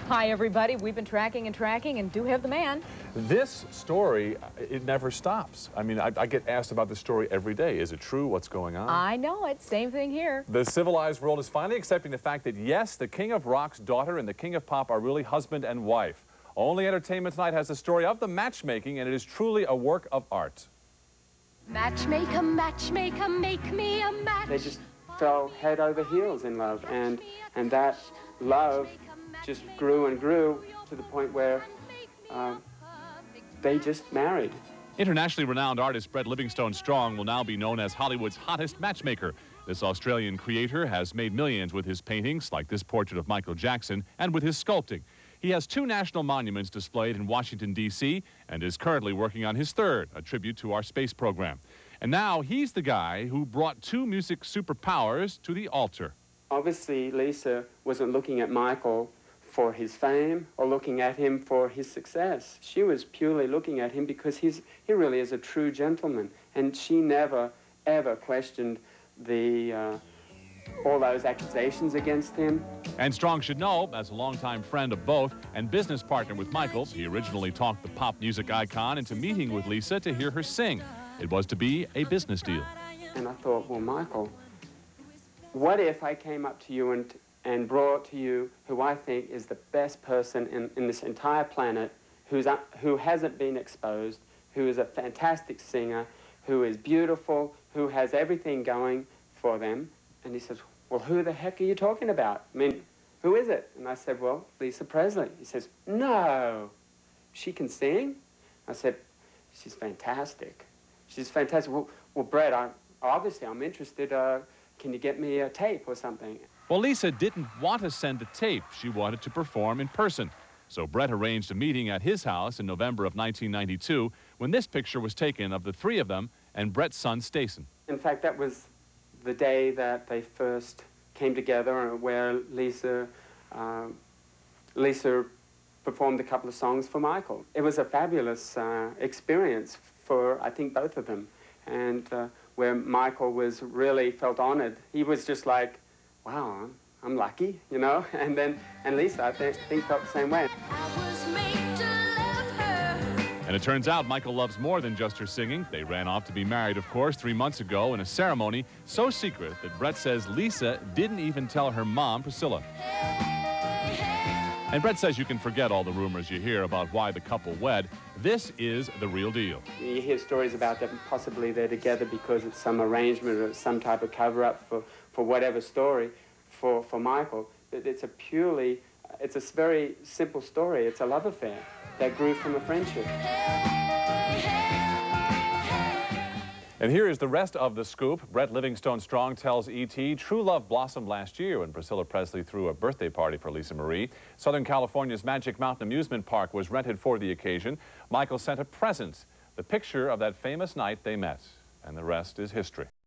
Hi, everybody. We've been tracking and do have the man. This story, it never stops. I mean, I get asked about this story every day. Is it true? What's going on? I know it. Same thing here. The civilized world is finally accepting the fact that, yes, the King of Rock's daughter and the King of Pop are really husband and wife. Only Entertainment Tonight has the story of the matchmaking, and it is truly a work of art. Matchmaker, matchmaker, make me a match. They just fell head over heels in love, and that love just grew and grew to the point where they just married. Internationally renowned artist Brett Livingstone Strong will now be known as Hollywood's hottest matchmaker. This Australian creator has made millions with his paintings, like this portrait of Michael Jackson, and with his sculpting. He has 2 national monuments displayed in Washington, D.C., and is currently working on his 3rd, a tribute to our space program. And now he's the guy who brought 2 music superpowers to the altar. Obviously, Lisa wasn't looking at Michael for his fame or looking at him for his success. She was purely looking at him because he really is a true gentleman, and she never, ever questioned all those accusations against him. And Strong should know, as a longtime friend of both and business partner with Michael, he originally talked the pop music icon into meeting with Lisa to hear her sing. It was to be a business deal. And I thought, well, Michael, what if I came up to you and brought to you who I think is the best person in this entire planet, who hasn't been exposed, who is a fantastic singer, who is beautiful, who has everything going for them. And he says, well, who the heck are you talking about? I mean, who is it? And I said, well, Lisa Presley. He says, no, she can sing? I said, she's fantastic. She's fantastic. Well, Brett, obviously I'm interested. Can you get me a tape or something? Well, Lisa didn't want to send a tape. She wanted to perform in person. So Brett arranged a meeting at his house in November of 1992 when this picture was taken of the 3 of them and Brett's son, Stacey. In fact, that was the day that they first came together, where Lisa performed a couple of songs for Michael. It was a fabulous experience for, I think, both of them, and where Michael really felt honored. He was just like, wow, I'm lucky, you know, and Lisa, I think, felt the same way. And it turns out Michael loves more than just her singing. They ran off to be married, of course, 3 months ago in a ceremony so secret that Brett says Lisa didn't even tell her mom, Priscilla. And Brett says you can forget all the rumors you hear about why the couple wed. This is the real deal. You hear stories about that possibly they're together because it's some arrangement or some type of cover-up for whatever story for Michael. It's a very simple story. It's a love affair that grew from a friendship. And here is the rest of the scoop. Brett Livingstone Strong tells E.T. true love blossomed last year when Priscilla Presley threw a birthday party for Lis Marie. Southern California's Magic Mountain Amusement Park was rented for the occasion. Michael sent a present, the picture of that famous night they met. And the rest is history.